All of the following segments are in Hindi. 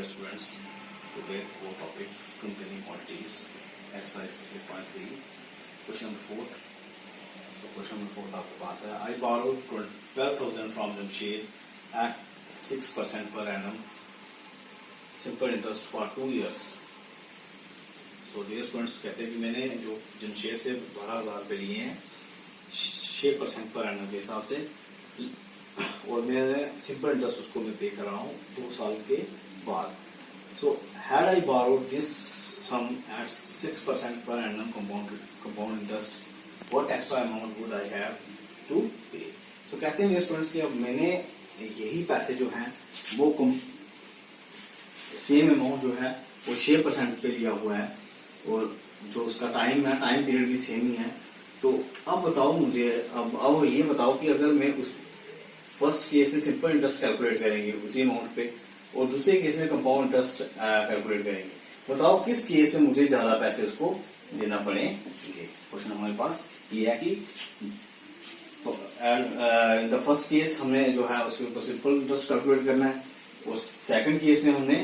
Dear students, today our topic containing quantities, exercise 8.3, question number 4. So question number 4 आपके पास है. I borrowed 12,000 from Jamshed at 6% per annum, simple interest for 2 years. So dear students, कहते हैं कि मैंने जो जमशेद से 12,000 रुपये लिए हैं 6% पर एनम के हिसाब से, और मैंने सिंपल इंटरेस्ट उसको मैं पे कर रहा हूँ 2 साल के बाद. So had I borrowed this sum at 6% per annum compound interest, what extra amount would I have to pay? So कहते हैं स्टूडेंट्स कि अब मैंने यही पैसे जो हैं वो सेम अमाउंट जो है वो 6% पे लिया हुआ है, और जो उसका टाइम है, टाइम पीरियड भी सेम ही है. तो अब बताओ मुझे, अब ये बताओ कि अगर मैं उस फर्स्ट केस में सिंपल इंटरेस्ट कैलकुलेट करेंगे उसी अमाउंट पे, और दूसरे केस में कंपाउंड इंटरेस्ट कैलकुलेट करेंगे, बताओ किस केस में मुझे ज्यादा पैसे उसको देना पड़ेंगे. क्वेश्चन हमारे पास ये है कि इन द फर्स्ट केस हमने जो है उसके ऊपर सिंपल इंटरेस्ट कैलकुलेट करना है, और सेकंड केस में हमने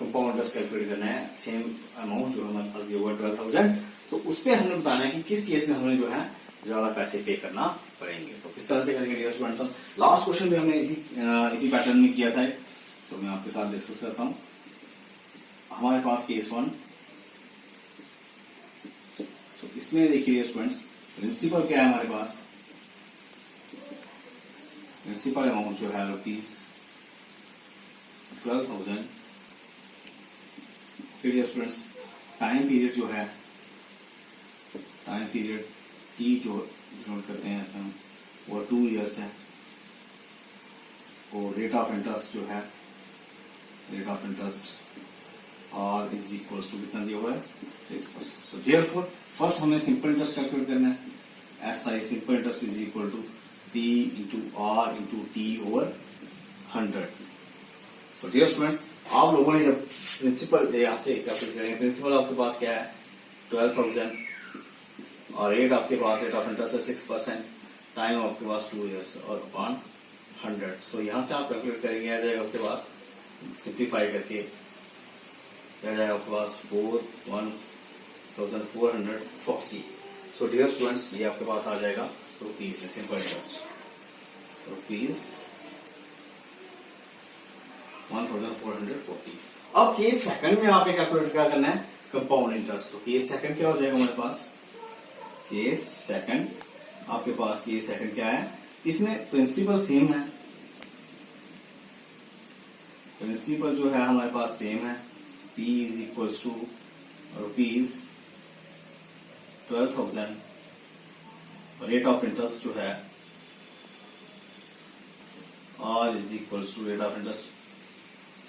कंपाउंड इंटरेस्ट कैलकुलेट करना है. सेम अमाउंट जो हमारे पास दिया हुआ 12,000, तो उस पर हमने बताना है कि किस केस में हमें जो है ज्यादा पैसे पे करना पड़ेंगे. तो किस तरह से करेंगे डियर स्टूडेंट्स. लास्ट क्वेश्चन भी हमने इसी पैटर्न में किया था, तो मैं आपके साथ डिस्कस करता हूं. हमारे पास केस 1, तो इसमें देखिए स्टूडेंट्स प्रिंसिपल क्या है हमारे पास. प्रिंसिपल अमाउंट जो है ₹12,000. फिर स्टूडेंट्स टाइम पीरियड जो है, टाइम पीरियड टी जो नोट करते हैं हम वो 2 इयर्स है, और रेट ऑफ इंटरेस्ट जो है, rate of interest R is equals to कितना दिया हुआ है 6%. सो देयरफॉर फर्स्ट हमें सिंपल इंटरेस्ट कैलकुलेट करना है. SI simple interest is equal to P into R into T over 100. तो डियर स्टूडेंट्स, आप लोगों ने जब प्रिंसिपल यहाँ से कैलकुलेट करेंगे, प्रिंसिपल आपके पास क्या है 12,000, और रेट आपके पास रेट ऑफ इंटरेस्ट है 6%, टाइम आपके पास 2 इयर्स और अपॉन 100. सो यहाँ से आप कैलकुलेट करेंगे, आ जाएगा आपके पास सिंप्लीफाई करके आ जाएगा आपके पास 1,440. सो डियर स्टूडेंट्स, ये आपके पास आ जाएगा रुपीज में सिंपल इंटरेस्ट, रुपीज 1,440. अब केस सेकंड में आप कैलकुलेट क्या करना है, कंपाउंड इंटरेस्ट. तो केस सेकंड क्या हो जाएगा हमारे पास, केस सेकंड आपके पास केस सेकंड क्या है, इसमें प्रिंसिपल सेम है, प्रिंसिपल जो है हमारे पास सेम है. P is equals to rupees 12,000, rate of interest जो है R is equals to rate of interest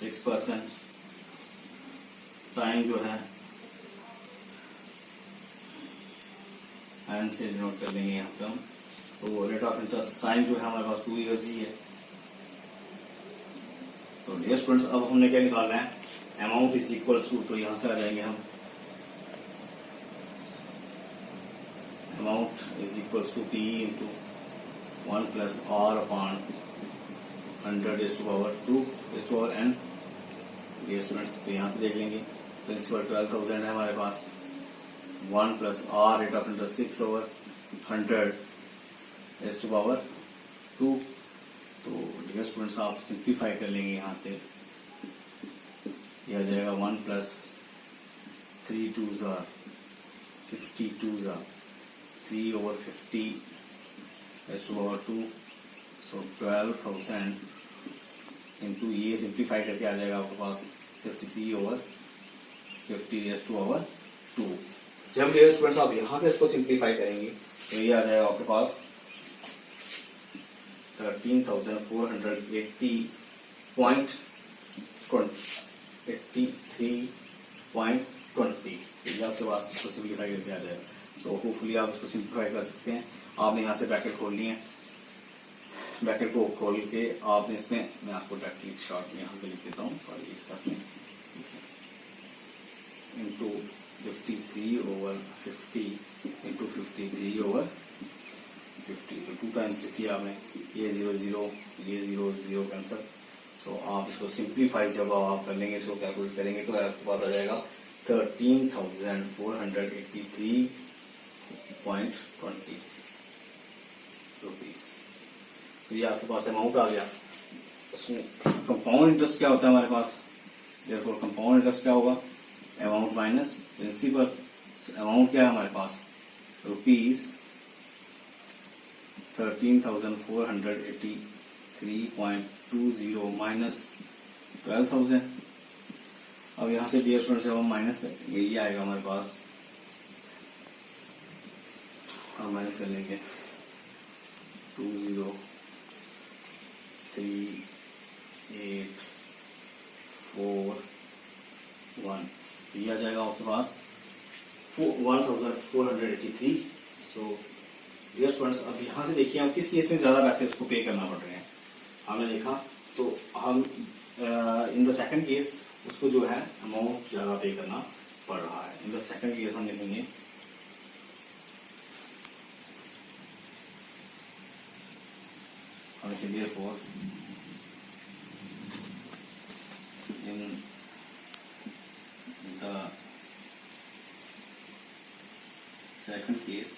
6%, time जो है एंड से नोट कर लेंगे यहाँ पे हम. तो रेट ऑफ इंटरेस्ट टाइम जो है हमारे पास 2 इयर्स ही है. तो डियर स्टूडेंट्स, अब हमने क्या निकालना है, अमाउंट इज इक्वल्स टू, तो यहां से आ जाएंगे हम, amount is equals to P into 1 plus R upon 100 is to power 2 is to power n. Dear students, तो यहां से देख लेंगे प्रिंसिपल 12,000 है हमारे पास, 1 plus R rate of interest 6 over 100 is to power 2. तो डियर स्टूडेंट्स, आप सिंप्लीफाई कर लेंगे यहाँ से, यह आ जाएगा 1 plus 3 2s are 52s are 3 over 50 is to power 2. So 12,000 into ये सिंप्लीफाई करके आ जाएगा आपके पास 53 over 50 is to power 2. जब डियर स्टूडेंट्स आप यहाँ से इसको सिंप्लीफाई करेंगे तो ये आ जाएगा आपके पास 13,480.83.20. ये आपके पास इसको सिंप्लीफाई करके आ जाएगा. सो होपफुली आप इसको सिंप्लीफाई कर सकते हैं. आपने यहाँ से ब्रैकेट खोल लिए हैं, ब्रैकेट को खोल के आपने इसमें, मैं आपको डायरेक्टली शॉर्ट में यहाँ पे लिख देता हूँ, सॉरी इस साथ में, इंटू 53 over 50 इंटू 53 over 50. तो 2 टाइम्स लिखिए आपने, ये 0 0 ये 0 0 कैंसल. सो आप इसको सिंप्लीफाई जब आप कर लेंगे, इसको कैलकुलेट करेंगे तो आपके पास आ जाएगा 13,483.20 रुपीज। तो ये आपके पास अमाउंट आ गया। कंपाउंड इंटरेस्ट क्या होता है हमारे पास, देयरफॉर कंपाउंड इंटरेस्ट क्या होगा, अमाउंट माइनस प्रिंसिपल। अमाउंट क्या है हमारे पास, रुपीज 13,483.20 माइनस 12,000। अब यहां से डियर स्टूडेंट्स जब हम माइनस करेंगे ये आएगा हमारे पास, हम माइनस कर लेंगे 203,841, ये आ जाएगा आपके पास 1,483। सो डियर स्टूडेंट्स अब यहां से देखिए हम किस केस में ज्यादा पैसे उसको पे करना पड़ रहे हैं, हमने देखा तो हम इन द सेकंड केस उसको जो है अमाउंट ज्यादा पे करना पड़ रहा है। इन द सेकंड केस हम लिखेंगे therefore in the second case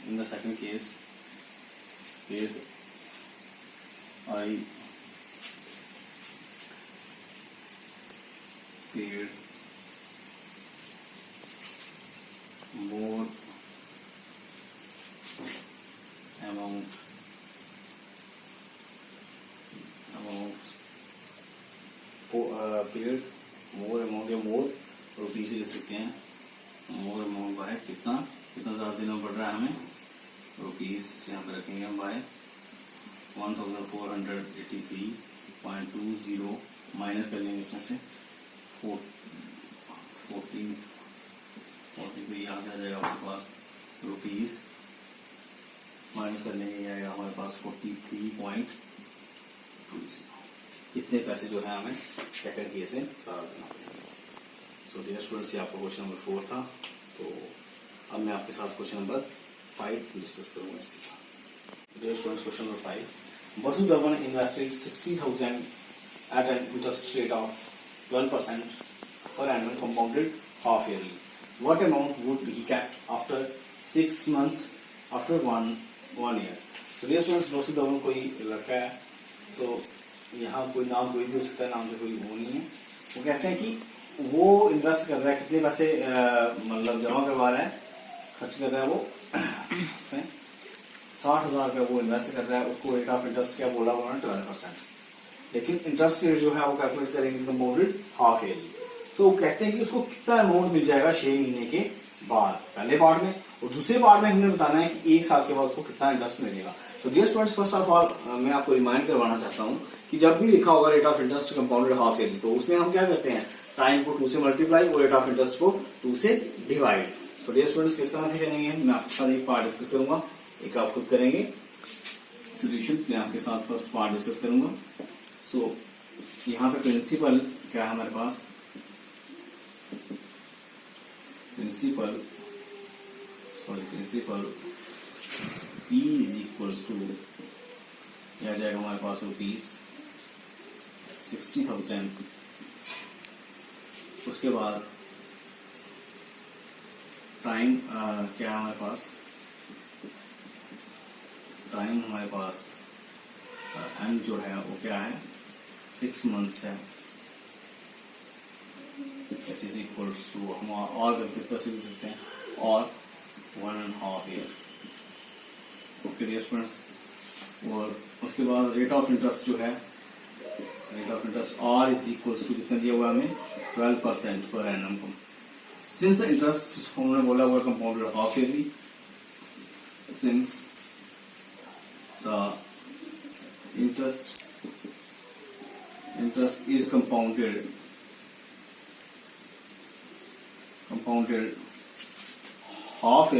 in the second case I paid more amount paid more amount या more रुपीज से लिख सकते हैं, मोर अमाउंट बाय कितना ज्यादा देना पड़ रहा है हमें, रुपीज यहाँ पे रखेंगे हम बाय 1,483.20 माइनस कर लेंगे इसमें से 14 यहाँ से आ जाएगा हमारे पास रुपीज, माइनस कर लेंगे ये आएगा हमारे पास 43.20। इतने पैसे जो है हमें सेकंड केस में सारा देना पड़ेगा। सो डियर स्टूडेंट्स ये आपका क्वेश्चन नंबर 4 था। तो अब मैं आपके साथ क्वेश्चन नंबर 5 डिस्कस करूंगा इसके साथ। Dear students question number 5, Vasudevan invested 60,000 at an interest rate of 12% per annum compounded half yearly. What amount would he get after 6 months after one year? So dear students, Vasudevan कोई लड़का है, तो यहाँ कोई नाम कोई भी हो सकता है, नाम से कोई वो नहीं है। वो कहते हैं कि वो इन्वेस्ट कर रहा है, कितने पैसे मतलब जमा करवा रहा है, खर्च कर रहा है वो 60,000 का वो इन्वेस्ट कर रहा है। उसको रेट ऑफ इंटरेस्ट क्या बोला उन्होंने 12%, लेकिन इंटरेस्ट रेट जो है वो कैलकुलेट करेंगे कंपाउंडेड हाफ ईयरली। तो कहते हैं कि उसको कितना अमाउंट मिल जाएगा 6 महीने के बाद, पहले पार्ट में, और दूसरे पार्ट में हमने बताना है कि 1 साल के बाद उसको कितना इंटरेस्ट मिलेगा। तो dear students first of all मैं आपको रिमाइंड करवाना चाहता हूँ कि जब भी लिखा होगा rate of interest compounded half yearly, तो उसमें हम क्या करते हैं, टाइम को 2 से मल्टीप्लाई और रेट ऑफ इंटरेस्ट को 2 से डिवाइड। तो डियर स्टूडेंट्स किस तरह से करेंगे मैं आपके साथ एक पार्ट डिस्कस करूंगा, एक आप खुद करेंगे सोल्यूशन, मैं आपके साथ फर्स्ट पार्ट डिस्कस करूंगा। सो यहाँ पे प्रिंसिपल क्या है हमारे पास, principal P is equals to यह जाएगा हमारे पास रुपीज 60,000। उसके बाद टाइम क्या है हमारे पास, टाइम हमारे पास एम जो है वो क्या है 6 मंथ्स है, which is equals to हम और किस तरह से लिख सकते हैं, और 1.5 ईयर। ओके डियर स्टूडेंट्स, और उसके बाद रेट ऑफ इंटरेस्ट जो है, rate of interest R is equals to कितना दिया हुआ हमें 12% पर एनम को। सिंस द इंटरेस्ट उन्होंने बोला हुआ compounded half yearly, since the interest is compounded half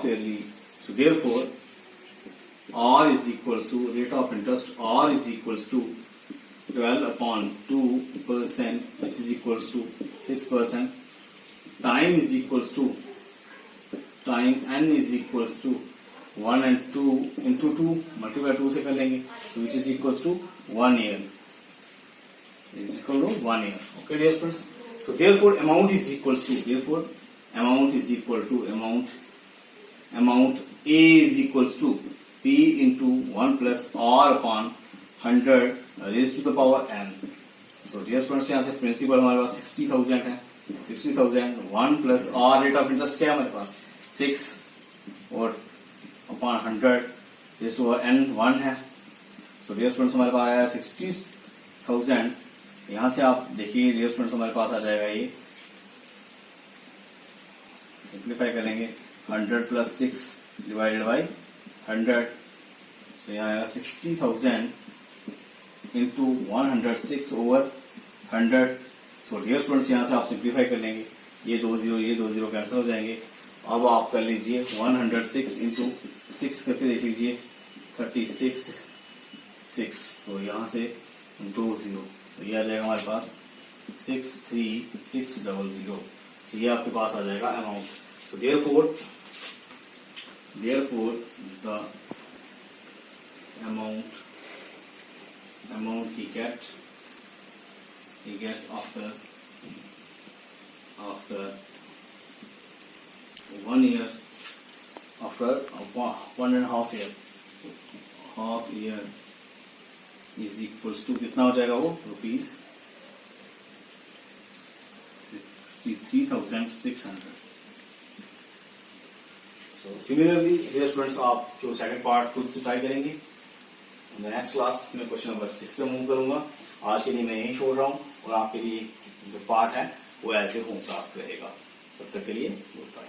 yearly, so therefore R is equals to rate of interest, R is equals to 12/2%, which is equals to 6%, time is equals to time n is equals to 1 and 2 into 2 multiply 2 से कर लेंगे, तो which is equals to 1 year is equal to 1 year. Okay, dear students. So therefore amount is equals to amount A is equals to P into 1 plus R upon 100 raised to the power n. So dear students, यहाँ से प्रिंसिपल हमारे पास 60,000 है, 60,000 1 plus R rate of interest क्या है हमारे पास 6 और अपॉन 100 रेज़्ड टू n 1 है. सो डियर स्टूडेंट्स हमारे पास आया 60,000. यहां से आप देखिए डियर स्टूडेंट्स हमारे पास आ जाएगा, ये सिंप्लीफाई करेंगे 100 प्लस 6 डिवाइडेड बाई 100. सो यहाँ आएगा 60,000 into 106 over 100. So dear students यहाँ से आप सिंप्लीफाई कर लेंगे, ये 2 0 कैंसिल हो जाएंगे. अब आप कर लीजिए 106 इंटू 6 करके देख लीजिए 36 6. तो यहाँ से 2 0, तो ये आ जाएगा हमारे पास 63600. तो ये आपके पास आ जाएगा अमाउंट. तो therefore the amount he get after 1 year, after 1.5 year, half year is equals to कितना हो जाएगा वो ₹63,600. So similarly dear students, आप जो सेकंड पार्ट खुद से ट्राई करेंगे. नेक्स्ट क्लास में क्वेश्चन नंबर 6 पे मूव करूंगा. आज के लिए मैं यही छोड़ रहा हूँ और आपके लिए जो पार्ट है वो ऐसे होम टास्क रहेगा. तब तक के लिए गुड बाय.